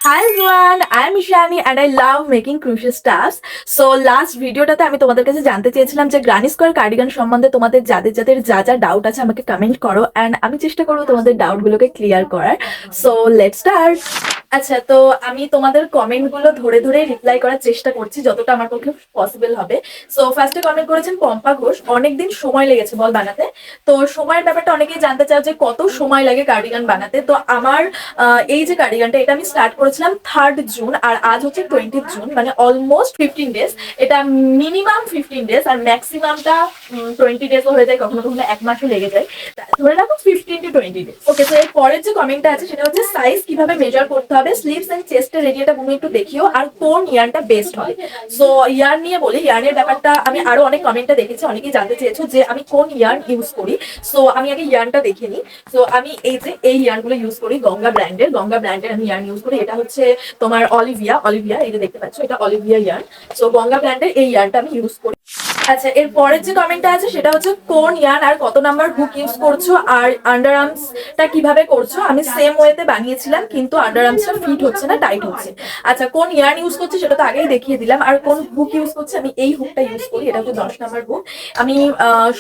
Hi everyone, I am Ishani and I love making crochet stuffs. So last ভিডিওটাতে আমি তোমাদের কাছে জানতে চেয়েছিলাম যে গ্রানি স্কোয়ার কার্ডিগান সম্বন্ধে তোমাদের যাদের যা ডাউট আছে আমাকে কমেন্ট করো এন্ড আমি চেষ্টা করবো তোমাদের ডাউটগুলোকে ক্লিয়ার করার। So let's start. আচ্ছা, তো আমি তোমাদের কমেন্টগুলো ধরে ধরে রিপ্লাই করার চেষ্টা করছি যতটা আমার পক্ষে পসিবল হবে। সো ফার্স্টে কমেন্ট করেছেন পম্পা ঘোষ, অনেকদিন সময় লেগেছে বল বানাতে। তো সময়ের ব্যাপারটা অনেকেই জানতে চাও যে কত সময় লাগে কার্ডিগান বানাতে। তো আমার এই যে কার্ডিগানটা এটা আমি স্টার্ট করেছিলাম 3rd জুন আর আজ হচ্ছে 20 জুন, মানে অলমোস্ট 15 ডেজ। এটা মিনিমাম 15 ডেজ আর ম্যাক্সিমামটা 20 ডেজও হয়ে যায়, কখনো কখনো 1 মাসও লেগে যায়। ধরে রাখো 15 to 20 ডেজ। ওকে, তো এর পরের যে কমেন্টটা আছে সেটা হচ্ছে সাইজ কিভাবে মেজার করতে হবে, স্লিভস এন্ড চেস্টের রেডিয়াটা তুমি একটু দেখিও, আর কোন ইয়ার্নটা বেস্ট হবে। সো ইয়ার্ন নিয়ে বলি, ইয়ার্নের ব্যাপারটা আমি আরো অনেক কমেন্টে দেখেছি, অনেকেই জানতে চেয়েছো যে আমি কোন ইয়ার্ন ইউজ করি। সো আমি আগে ইয়ার্নটা দেখে নিই। সো আমি এই ইয়ার্নগুলো ইউজ করি গঙ্গা ব্র্যান্ডের আমি ইয়ার্ন ইউজ করি। এটা হচ্ছে তোমার অলিভিয়া, এই যে দেখতে পাচ্ছ এটা অলিভিয়া ইয়ার্ন। সো গঙ্গা ব্র্যান্ডের এই ইয়ার্নটা আমি ইউজ করি। আচ্ছা, এর পরের যে কমেন্টটা আছে সেটা হচ্ছে কোন ইয়ার্ন আর কত নাম্বার হুক ইউজ করছো আর আন্ডার আর্মসটা কিভাবে করছো। আমি সেম ওয়েতে বানিয়েছিলাম কিন্তু আন্ডার আর্মসটা ফিট হচ্ছে না, টাইট হচ্ছে। আচ্ছা, কোন ইয়ার্ন ইউজ করছে সেটা তো আগেই দেখিয়ে দিলাম। আর কোন হুক ইউজ করছে, আমি এই হুকটা ইউজ করি, এটা হচ্ছে 10 নাম্বার হুক। আমি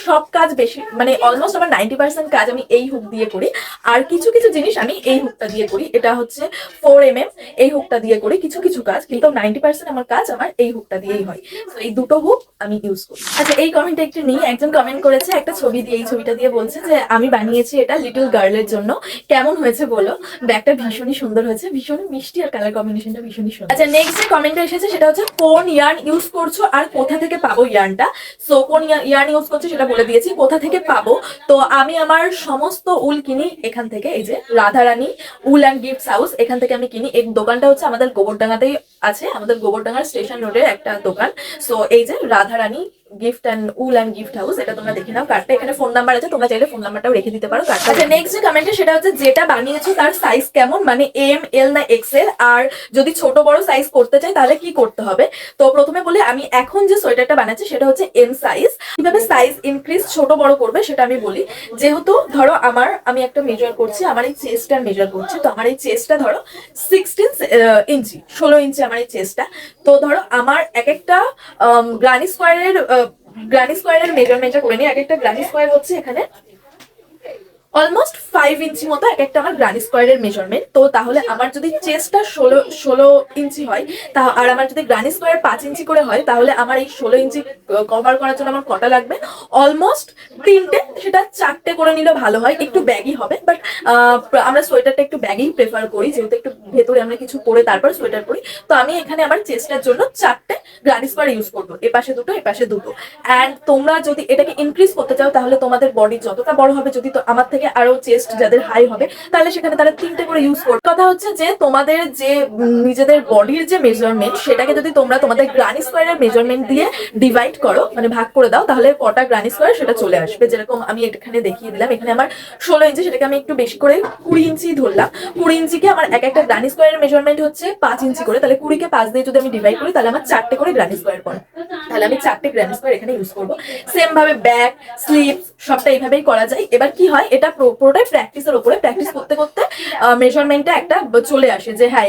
সব কাজ বেশি মানে অলমোস্ট আমার 90% কাজ আমি এই হুক দিয়ে করি, আর কিছু কিছু জিনিস আমি এই হুকটা দিয়ে করি। এটা হচ্ছে 4mm, এই হুকটা দিয়ে করি কিছু কিছু কাজ, কিন্তু 90% আমার কাজ আমার এই হুকটা দিয়েই হয়। তো এই দুটো হুক আমি ইউজ করি। আচ্ছা, এই কমেন্টটা একটু নিই। একজন কমেন্ট করেছে একটা ছবি দিয়ে, এই ছবিটা দিয়ে বলছে যে আমি বানিয়েছি এটা লিটল গার্লের জন্য, কেমন হয়েছে বলো। ব্যাগটা ভীষণই সুন্দর হয়েছে, ভীষণ মিষ্টি আর কালার কম্বিনেশনটা ভীষণই সুন্দর। আচ্ছা, নেক্সট যে কমেন্টটা এসেছে সেটা হচ্ছে কোন ইয়ার্ন ইউজ করছো আর কোথা থেকে পাবো ইয়ার্নটা। সো কোন ইয়ার্ন ইউজ করছো সেটা বলে দিয়েছি, কোথা থেকে পাবো। তো আমি আমার সমস্ত উল কিনি এখান থেকে, এই যে রাধারানী উল অ্যান্ড গিফটস হাউস, এখান থেকে আমি কিনি। এই দোকানটা হচ্ছে আমাদের গোবরডাঙ্গাতেই আছে, আমাদের গোবরডাঙ্গার স্টেশন রোডের একটা দোকান। সো এই যে Radharani gift and wool and gift house, এটা তোমরা দেখে নাও। কার্ডটা এখানে ফোন নাম্বার আছে, তোমরা চাইলে ফোন নাম্বারটাও রেখে দিতে পারো কার্ডটা। আচ্ছা, নেক্সট যে কমেন্টে সেটা হচ্ছে যেটা বানিয়েছো তার সাইজ কেমন, মানে এম, এল না এক্সেল, আর যদি ছোট বড় সাইজ করতে চাই তাহলে কি করতে হবে। তো প্রথমে বলি, আমি এখন যে সোয়েটারটা বানাচ্ছি সেটা হচ্ছে এম সাইজ। কিভাবে সাইজ ইনক্রিজ ছোট বড় করবে সেটা আমি বলি। যেহেতু ধরো আমি একটা মেজার করছি, আমার এই চেস্টটা মেজার করছি, তো আমার এই চেস্টটা ধরো 16 ইঞ্চি, 16 ইঞ্চি আমার এই চেস্টটা। তো ধরো আমার এক একটা গ্রানি স্কোয়ারের মেজারমেন্টটা করে নিই। এক একটা গ্রানি স্কোয়ার হচ্ছে এখানে অলমোস্ট 5 ইঞ্চি মতো এক একটা আমার গ্রানি স্কোয়ারের মেজারমেন্ট। তো তাহলে আমার যদি চেস্টটা 16 ইঞ্চি হয়, আর আমার যদি গ্রানি স্কোয়ার 5 ইঞ্চি করে হয়, তাহলে আমার এই 16 ইঞ্চি কভার করার জন্য আমার কটা লাগবে, অলমোস্ট 3টে, সেটা 4টে করে নিলে ভালো হয়, একটু ব্যাগি হবে। বাট আমরা সোয়েটারটা একটু ব্যাগি প্রেফার করি, যেহেতু একটু ভেতরে আমরা কিছু পরে তারপর সোয়েটার পরি। তো আমি এখানে আমার চেস্টের জন্য 4টে গ্রানি স্কোয়ার ইউজ করবো, এপাশে দুটো এপাশে দুটো। অ্যান্ড তোমরা যদি এটাকে ইনক্রিজ করতে চাও তাহলে তোমাদের বডি যতটা বড় হবে, যদি তো আমার থেকে আরো চেস্ট যাদের হাই হবে, তাহলে সেখানে তারা 3টে করে ইউজ করবে। কথা হচ্ছে যে তোমাদের যে নিজেদের বডির যে মেজারমেন্ট সেটাকে যদি তোমরা তোমাদের গ্রানি স্কোয়ারের মেজারমেন্ট দিয়ে ডিভাইড করো, মানে ভাগ করে দাও, তাহলে কটা গ্রানি স্কোয়ার সেটা চলে আসবে। যেরকম আমি এখানে দেখিয়ে দিলাম, এখানে আমার 16 ইঞ্চি, সেটাকে আমি একটু বেশি করে 20 ইঞ্চি ধরলাম। 20 ইঞ্চিকে আমার এক একটা গ্রানি স্কোয়ারের মেজারমেন্ট হচ্ছে 5 ইঞ্চি করে, তাহলে 20কে 5 দিয়ে যদি আমি ডিভাইড করি তাহলে আমার 4টে করে গ্রানি স্কোয়ার পড়ে। তাহলে আমি 4টে গ্রানি স্কোয়ার এখানে ইউজ করবো। সেম ভাবে ব্যাক, স্লিভস সবটা এইভাবেই করা যায়। এবার কি হয়, এটা পুরোটাই প্র্যাকটিসের উপরে, প্র্যাকটিস করতে করতে মেজারমেন্টটা একটা চলে আসে যে হ্যাঁ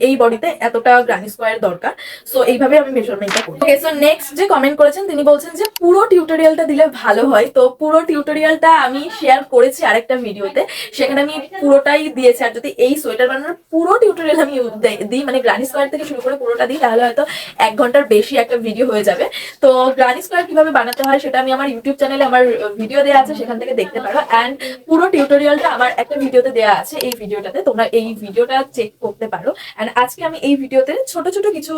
এই বডিতে এতটা গ্রানি স্কোয়ার দরকার। সো এইভাবে আমি মেজারমেন্টটা করি। ওকে, সো নেক্সট যে কমেন্ট করেছেন তিনি বলছেন যে পুরো টিউটোরিয়ালটা দিলে ভালো হয়। তো পুরো টিউটোরিয়ালটা আমি শেয়ার করেছি আরেকটা ভিডিওতে, সেখানে আমি পুরোটাই দিয়েছি। আর যদি এই সোয়েটার বানানোর পুরো টিউটোরিয়াল আমি দিই, মানে গ্রানি স্কোয়ার থেকে শুরু করে পুরোটা দিই, তাহলে হয়তো 1 ঘন্টার বেশি একটা ভিডিও হয়ে যাবে। তো গ্রানি স্কোয়ার কিভাবে বানাতে হয় সেটা আমি আমার ইউটিউব চ্যানেলে আমার ভিডিও দেওয়া আছে, সেখান থেকে দেখতে পারো। অ্যান্ড পুরো টিউটোরিয়ালটা আমার একটা ভিডিওতে দেওয়া আছে, এই ভিডিওটাতে তোমরা এই ভিডিওটা চেক করতে পারো। অ্যান্ড আজকে আমি এই ভিডিওতে ছোট ছোট কিছু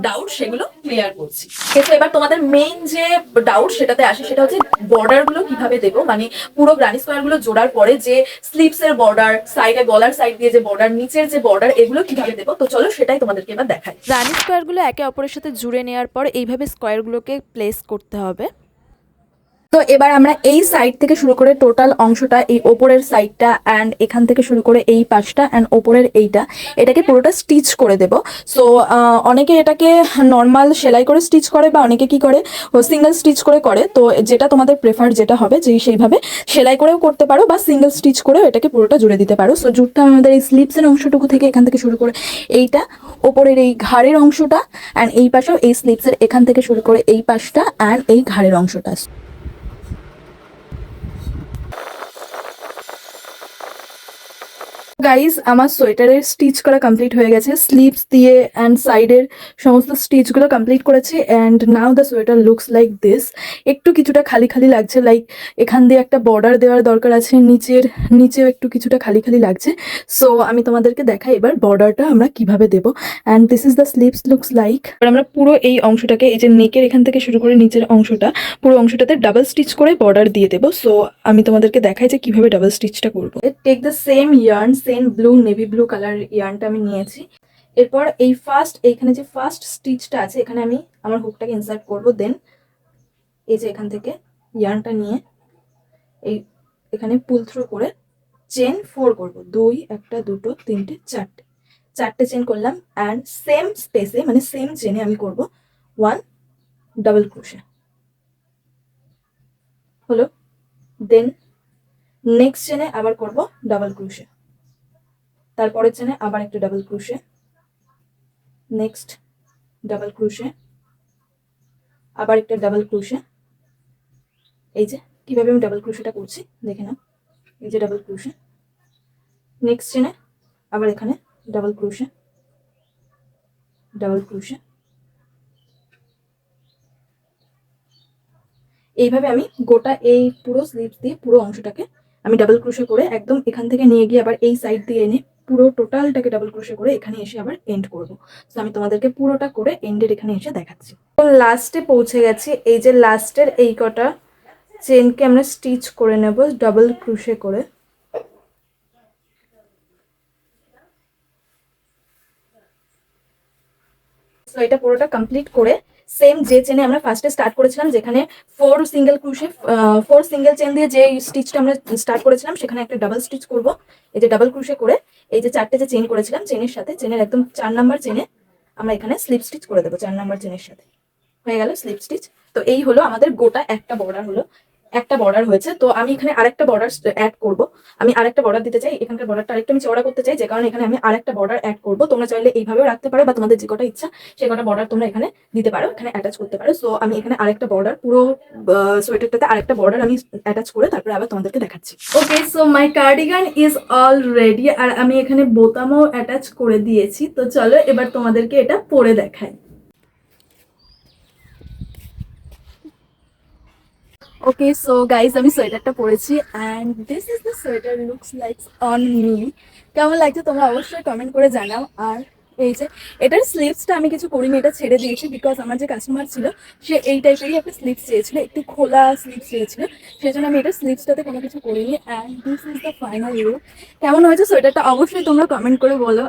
ডাউট সেগুলো ক্লিয়ার করছি। কিন্তু এবার তোমাদের মেইন যে ডাউট সেটাতে আসে, সেটা হচ্ছে বর্ডার গুলো কিভাবে দেবো, মানে পুরো গ্রানি স্কোয়ার গুলো জোড়ার পরে যে স্লিভস এর বর্ডার, সাইডে গলার সাইড দিয়ে যে বর্ডার, নিচের যে বর্ডার, এগুলো কিভাবে দেবো। তো চলো সেটাই তোমাদেরকে এবার দেখাই। রানি স্কোয়ারগুলো একে অপরের সাথে জুড়ে নেওয়ার পর এইভাবে স্কোয়ারগুলোকে প্লেস করতে হবে। তো এবার আমরা এই সাইড থেকে শুরু করে টোটাল অংশটা, এই ওপরের সাইডটা অ্যান্ড এখান থেকে শুরু করে এই পাশটা অ্যান্ড ওপরের এইটা, এটাকে পুরোটা স্টিচ করে দেব। সো অনেকে এটাকে নর্মাল সেলাই করে স্টিচ করে, বা অনেকে কি করে সিঙ্গেল স্টিচ করে করে। তো যেটা তোমাদের প্রেফার যেটা হবে, যে সেইভাবে সেলাই করেও করতে পারো বা সিঙ্গেল স্টিচ করেও এটাকে পুরোটা জুড়ে দিতে পারো। সো জুটটা আমাদের এই স্লিপসের অংশটুকু থেকে এখান থেকে শুরু করে এইটা, ওপরের এই ঘাড়ের অংশটা অ্যান্ড এই পাশেও এই স্লিপসের এখান থেকে শুরু করে এই পাশটা অ্যান্ড এই ঘাড়ের অংশটা। গাইজ আমার সোয়েটারের স্টিচ করা কমপ্লিট হয়ে গেছে, স্লিভস দিয়ে অ্যান্ড সাইডের সমস্ত স্টিচগুলো কমপ্লিট করেছি। And now the sweater looks like this. একটু কিছুটা খালি খালি লাগছে, লাইক এখান দিয়ে একটা বর্ডার দেওয়ার দরকার আছে, নিচেও একটু কিছুটা খালি খালি লাগছে। সো আমি তোমাদেরকে দেখাই এবার বর্ডারটা আমরা কিভাবে দেবো। And this is the sleeves looks like. এবার আমরা পুরো এই অংশটাকে, এই যে নেকের এখান থেকে শুরু করে নিচের অংশটা, পুরো অংশটাতে ডাবল স্টিচ করে বর্ডার দিয়ে দেবো। সো আমি তোমাদেরকে দেখাই যে কিভাবে ডাবল স্টিচটা করবো। Take the same yarn, same blue, navy blue colour ইয়ার্নটা আমি নিয়েছি। এরপর এইখানে যে ফার্স্ট স্টিচটা আছে, এখানে আমি আমার হুকটাকে ইনসার্ট করব। দেন এই যে এখান থেকে ইয়ার্নটা নিয়ে এখানে পুল থ্রু করে চেন 4 করব। 2, 1, 2, 3, 4টে চেন করলাম। অ্যান্ড সেম স্পেসে, মানে সেম চেনে আমি করব 1 ডাবল ক্রোশে। হলো। দেন নেক্সট চেনে আবার করব ডাবল ক্রোশে, তারপরের চেনে আবার একটা double crochet, next double crochet, আবার একটা ডাবল ক্রোশে। এই যে কিভাবে আমি ডাবল ক্রোশেটা করছি দেখে নাও। এই যে ডাবল ক্রোশে, নেক্সট চেনে আবার এখানে ডাবল ক্রোশে, ডাবল ক্রোশে। এইভাবে আমি গোটা এই পুরো স্লিভস দিয়ে পুরো অংশটাকে আমি ডাবল ক্রোশে করে একদম এখান থেকে নিয়ে গিয়ে আবার এই সাইড দিয়ে এনে পুরো টোটালটাকে ডাবল ক্রোশে করে এখানে এসে আবার এন্ড করব। তো আমি তোমাদেরকে পুরোটা করে এন্ডের এখানে এসে দেখাচ্ছি। তো লাস্টে পৌঁছে গেছি। এই যে লাস্টের এই কটা চেনকে আমরা স্টিচ করে নেব ডাবল ক্রোশে করে। তো এটা পুরোটা কমপ্লিট করে সেম যে চেনে আমরা ফার্স্টে স্টার্ট করেছিলাম, যেখানে 4 সিঙ্গেল চেন দিয়ে যে স্টিচটা আমরা স্টার্ট করেছিলাম, সেখানে একটা ডাবল স্টিচ করব। এই যে ডাবল ক্রোশে করে এই যে 4টে যে চেন করেছিলাম, চেনের সাথে চেনের একদম 4 নাম্বার চেনে আমরা এখানে স্লিপ স্টিচ করে দেবো। 4 নাম্বার চেনের সাথে হয়ে গেল স্লিপ স্টিচ। তো এই হলো আমাদের গোটা একটা বর্ডার হলো, একটা বর্ডার হয়েছে। তো আমি এখানে আরেকটা বর্ডার অ্যাড করব। আমি আরেকটা বর্ডার দিতে চাই, এখানকার বর্ডারটা আরেকটু আমি চওড়া করতে চাই, যে কারণে এখানে আমি আরেকটা বর্ডার অ্যাড করব। তোমরা চাইলে এইভাবেও রাখতে পারো, বা তোমাদের যে কটা ইচ্ছা সেই কটা বর্ডার তোমরা এখানে দিতে পারো, এখানে অ্যাটাচ করতে পারো। সো আমি এখানে আরেকটা বর্ডার, পুরো সোয়েটারটাতে আরেকটা বর্ডার আমি অ্যাটাচ করে তারপরে আবার তোমাদেরকে দেখাচ্ছি। Okay, so my cardigan is all ready, আর আমি এখানে বোতামও অ্যাটাচ করে দিয়েছি। তো চলো এবার তোমাদেরকে এটা পরে দেখাই। ওকে, সো গাইজ আমি সোয়েটারটা পরেছি and this is the sweater looks like on me. কেমন লাগছে তোমরা অবশ্যই কমেন্ট করে জানাও। আর এই যে এটার স্লিভসটা আমি কিছু করিনি, এটা ছেড়ে দিয়েছি, বিকজ আমার যে কাস্টমার ছিল সে এই টাইপেরই একটা স্লিভস চেয়েছিল, একটু খোলা স্লিভস চেয়েছিল, সেই জন্য আমি এটা স্লিভসটাতে কোনো কিছু করিনি। And this is the final look. কেমন হয়েছে সোয়েটারটা অবশ্যই তোমরা কমেন্ট করে বলো।